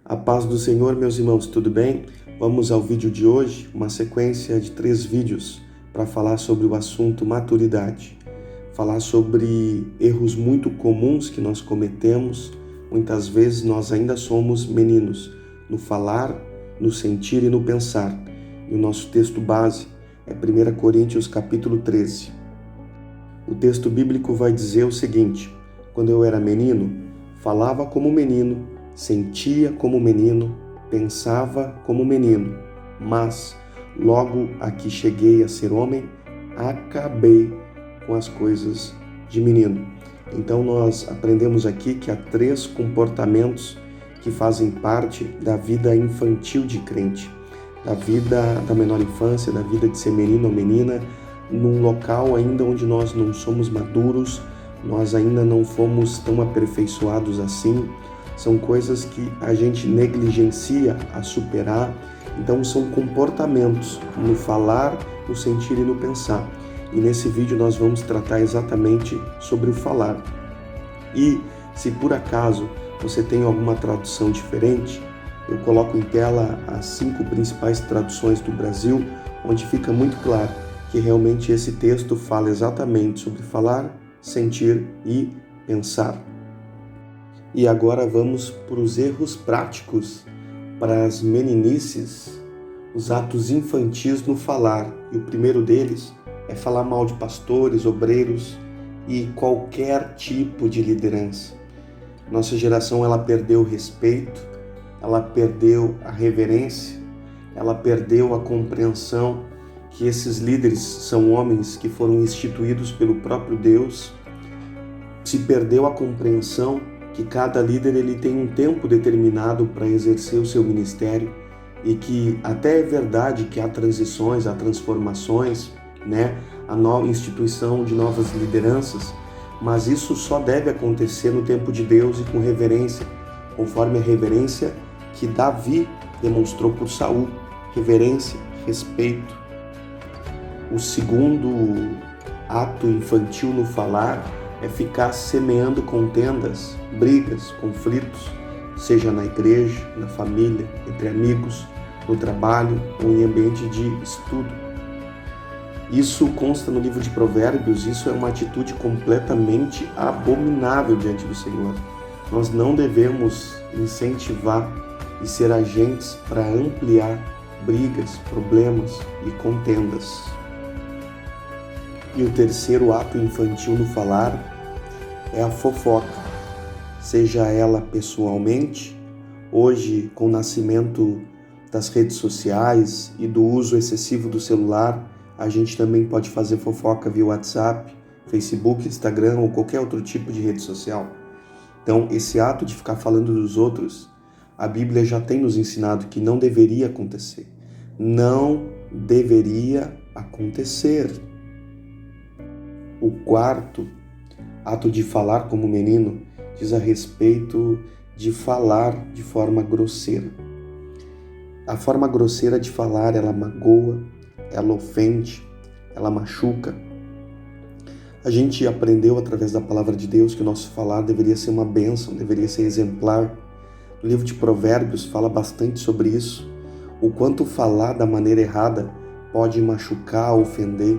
A paz do Senhor, meus irmãos, tudo bem? Vamos ao vídeo de hoje, uma sequência de 3 vídeos para falar sobre o assunto maturidade. Falar sobre erros muito comuns que nós cometemos. Muitas vezes nós ainda somos meninos no falar, no sentir e no pensar. E o nosso texto base é 1 Coríntios capítulo 13. O texto bíblico vai dizer o seguinte: quando eu era menino, falava como menino, sentia como menino, pensava como menino, mas logo a que cheguei a ser homem, acabei com as coisas de menino. Então nós aprendemos aqui que há 3 comportamentos que fazem parte da vida infantil de crente, da vida da menor infância, da vida de ser menino ou menina, num local ainda onde nós não somos maduros, nós ainda não fomos tão aperfeiçoados assim. São coisas que a gente negligencia a superar. Então são comportamentos no falar, no sentir e no pensar. E nesse vídeo nós vamos tratar exatamente sobre o falar. E se por acaso você tem alguma tradução diferente, eu coloco em tela as 5 principais traduções do Brasil, onde fica muito claro que realmente esse texto fala exatamente sobre falar, sentir e pensar. E agora vamos para os erros práticos, para as meninices, os atos infantis no falar. E o primeiro deles é falar mal de pastores, obreiros e qualquer tipo de liderança. Nossa geração ela perdeu o respeito, ela perdeu a reverência, ela perdeu a compreensão que esses líderes são homens que foram instituídos pelo próprio Deus. Se perdeu a compreensão que cada líder ele tem um tempo determinado para exercer o seu ministério e que até é verdade que há transições, há transformações, a nova instituição de novas lideranças, mas isso só deve acontecer no tempo de Deus e com reverência, conforme a reverência que Davi demonstrou por Saul, reverência, respeito. O segundo ato infantil no falar é ficar semeando contendas, brigas, conflitos, seja na igreja, na família, entre amigos, no trabalho ou em ambiente de estudo. Isso consta no livro de Provérbios, isso é uma atitude completamente abominável diante do Senhor. Nós não devemos incentivar e ser agentes para ampliar brigas, problemas e contendas. E o terceiro ato infantil no falar é a fofoca, seja ela pessoalmente, hoje com o nascimento das redes sociais e do uso excessivo do celular, a gente também pode fazer fofoca via WhatsApp, Facebook, Instagram ou qualquer outro tipo de rede social. Então, esse ato de ficar falando dos outros, a Bíblia já tem nos ensinado que não deveria acontecer. Não deveria acontecer. O quarto ato de falar como menino diz a respeito de falar de forma grosseira. A forma grosseira de falar, ela magoa, ela ofende, ela machuca. A gente aprendeu através da palavra de Deus que o nosso falar deveria ser uma bênção, deveria ser exemplar. O livro de Provérbios fala bastante sobre isso. O quanto falar da maneira errada pode machucar, ofender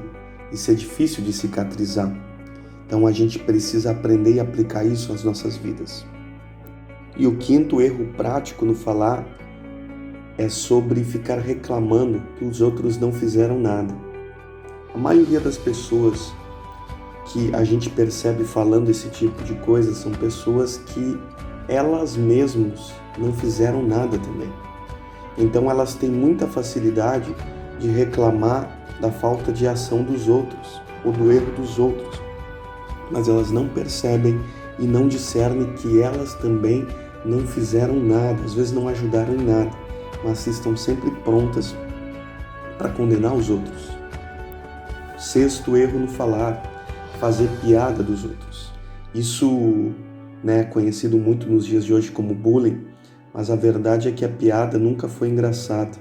e ser difícil de cicatrizar. Então a gente precisa aprender e aplicar isso às nossas vidas. E o quinto erro prático no falar é sobre ficar reclamando que os outros não fizeram nada. A maioria das pessoas que a gente percebe falando esse tipo de coisa são pessoas que elas mesmas não fizeram nada também. Então elas têm muita facilidade de reclamar da falta de ação dos outros ou do erro dos outros, mas elas não percebem e não discernem que elas também não fizeram nada, às vezes não ajudaram em nada, mas estão sempre prontas para condenar os outros. Sexto erro no falar, fazer piada dos outros. Isso é conhecido muito nos dias de hoje como bullying, mas a verdade é que a piada nunca foi engraçada.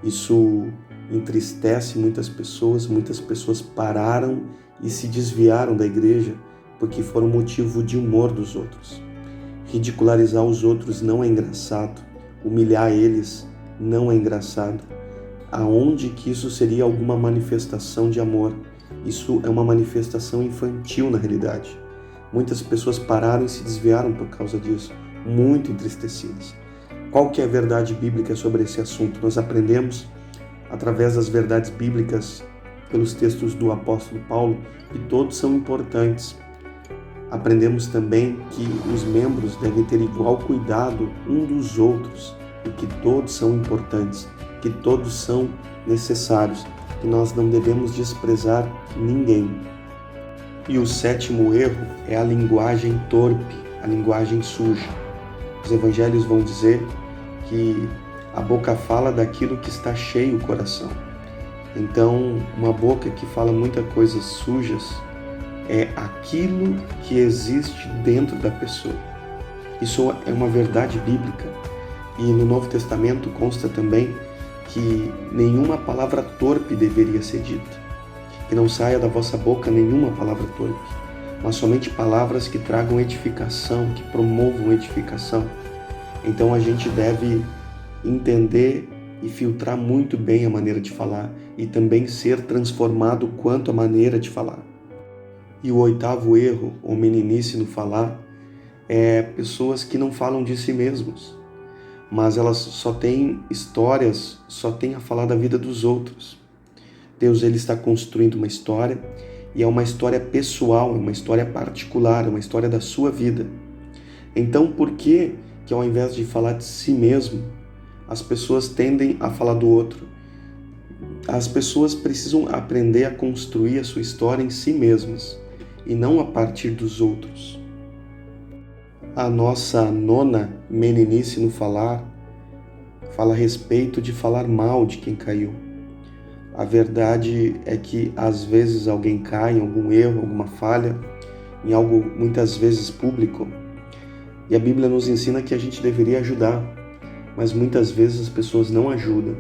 Isso entristece muitas pessoas pararam e se desviaram da igreja porque foram motivo de humor dos outros. Ridicularizar os outros não é engraçado. humilhar eles não é engraçado. Aonde que isso seria alguma manifestação de amor? Isso é uma manifestação infantil na realidade. Muitas pessoas pararam e se desviaram por causa disso, muito entristecidas. Qual que é a verdade bíblica sobre esse assunto? Nós aprendemos através das verdades bíblicas, pelos textos do apóstolo Paulo, que todos são importantes. Aprendemos também que os membros devem ter igual cuidado um dos outros e que todos são importantes, que todos são necessários, que nós não devemos desprezar ninguém. E o sétimo erro é a linguagem torpe, a linguagem suja. Os evangelhos vão dizer que a boca fala daquilo que está cheio o coração. Então, uma boca que fala muitas coisas sujas é aquilo que existe dentro da pessoa. Isso é uma verdade bíblica. E no Novo Testamento consta também que nenhuma palavra torpe deveria ser dita. Que não saia da vossa boca nenhuma palavra torpe, mas somente palavras que tragam edificação, que promovam edificação. Então a gente deve entender e filtrar muito bem a maneira de falar e também ser transformado quanto à maneira de falar. E o oitavo erro, ou meninice no falar, é pessoas que não falam de si mesmos, mas elas só têm histórias, só têm a falar da vida dos outros. Deus, ele está construindo uma história e é uma história pessoal, é uma história particular, é uma história da sua vida. Então, por que ao invés de falar de si mesmo, as pessoas tendem a falar do outro? As pessoas precisam aprender a construir a sua história em si mesmas e não a partir dos outros. A nossa nona meninice no falar fala a respeito de falar mal de quem caiu. A verdade é que às vezes alguém cai em algum erro, alguma falha, em algo muitas vezes público, e a Bíblia nos ensina que a gente deveria ajudar, mas muitas vezes as pessoas não ajudam,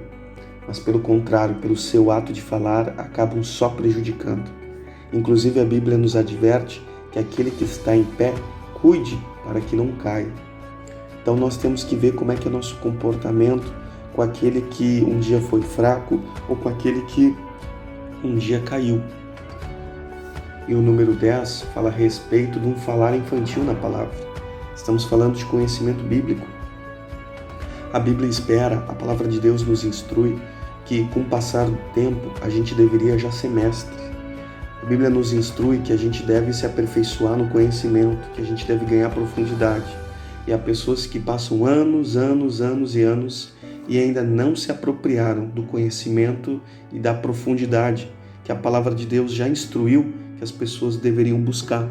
mas pelo contrário, pelo seu ato de falar, acabam só prejudicando. Inclusive a Bíblia nos adverte que aquele que está em pé, cuide para que não caia. Então nós temos que ver como é que é o nosso comportamento com aquele que um dia foi fraco ou com aquele que um dia caiu. E o número 10 fala a respeito de um falar infantil na palavra. Estamos falando de conhecimento bíblico. A Bíblia espera, a palavra de Deus nos instrui que com o passar do tempo a gente deveria já ser mestre. A Bíblia nos instrui que a gente deve se aperfeiçoar no conhecimento, que a gente deve ganhar profundidade. E há pessoas que passam anos e ainda não se apropriaram do conhecimento e da profundidade que a palavra de Deus já instruiu que as pessoas deveriam buscar.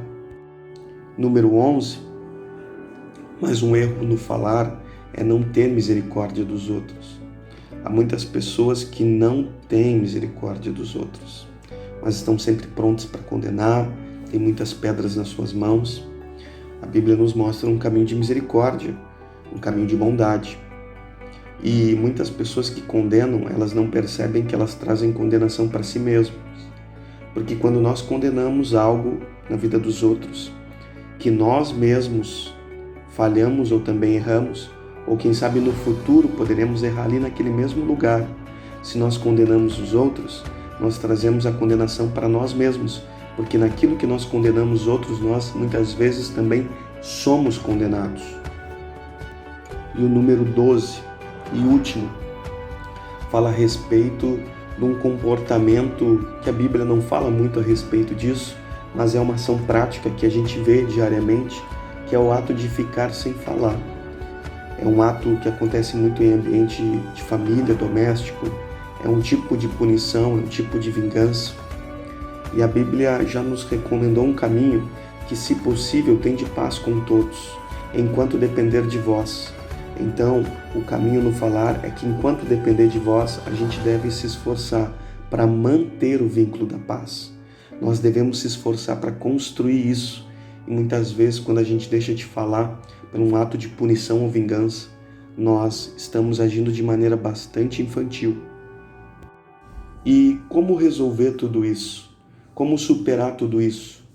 Número 11, mais um erro no falar é não ter misericórdia dos outros. Há muitas pessoas que não têm misericórdia dos outros, mas estão sempre prontas para condenar, têm muitas pedras nas suas mãos. A Bíblia nos mostra um caminho de misericórdia, um caminho de bondade. E muitas pessoas que condenam, elas não percebem que elas trazem condenação para si mesmas. Porque quando nós condenamos algo na vida dos outros, que nós mesmos falhamos ou também erramos, ou quem sabe no futuro poderemos errar ali naquele mesmo lugar. Se nós condenamos os outros, nós trazemos a condenação para nós mesmos, porque naquilo que nós condenamos os outros, nós muitas vezes também somos condenados. E o número 12 e último fala a respeito de um comportamento que a Bíblia não fala muito a respeito disso, mas é uma ação prática que a gente vê diariamente, que é o ato de ficar sem falar. É um ato que acontece muito em ambiente de família, doméstico, é um tipo de punição, é um tipo de vingança. E a Bíblia já nos recomendou um caminho que, se possível, tende paz com todos, enquanto depender de vós. Então, o caminho no falar é que, enquanto depender de vós, a gente deve se esforçar para manter o vínculo da paz. Nós devemos se esforçar para construir isso. E muitas vezes, quando a gente deixa de falar por um ato de punição ou vingança, nós estamos agindo de maneira bastante infantil. E como resolver tudo isso? Como superar tudo isso?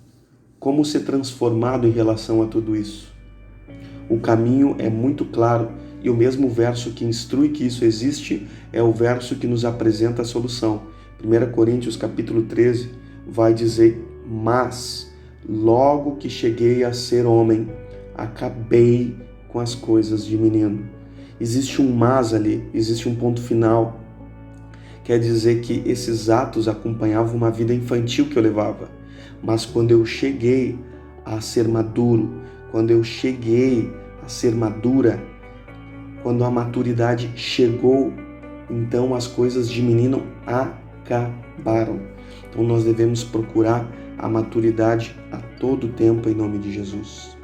Como ser transformado em relação a tudo isso? O caminho é muito claro E o mesmo verso que instrui que isso existe é o verso que nos apresenta a solução. 1 Coríntios capítulo 13 vai dizer: mas logo que cheguei a ser homem, acabei com as coisas de menino. Existe um mas ali, existe um ponto final. Quer dizer que esses atos acompanhavam uma vida infantil que eu levava. Mas quando eu cheguei a ser maduro, quando eu cheguei a ser madura, quando a maturidade chegou, então as coisas de menino acabaram. Então nós devemos procurar a maturidade a todo tempo em nome de Jesus.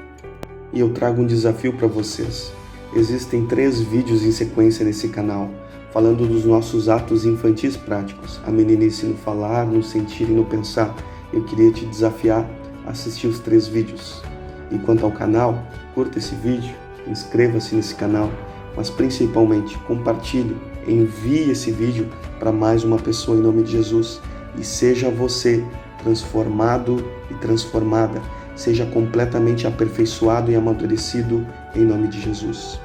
E eu trago um desafio para vocês. Existem 3 vídeos em sequência nesse canal, falando dos nossos atos infantis práticos, a meninice no falar, no sentir e no pensar. Eu queria te desafiar a assistir os 3 vídeos. E quanto ao canal, curta esse vídeo, inscreva-se nesse canal, mas principalmente compartilhe, envie esse vídeo para mais uma pessoa em nome de Jesus e seja você transformado e transformada, seja completamente aperfeiçoado e amadurecido em nome de Jesus.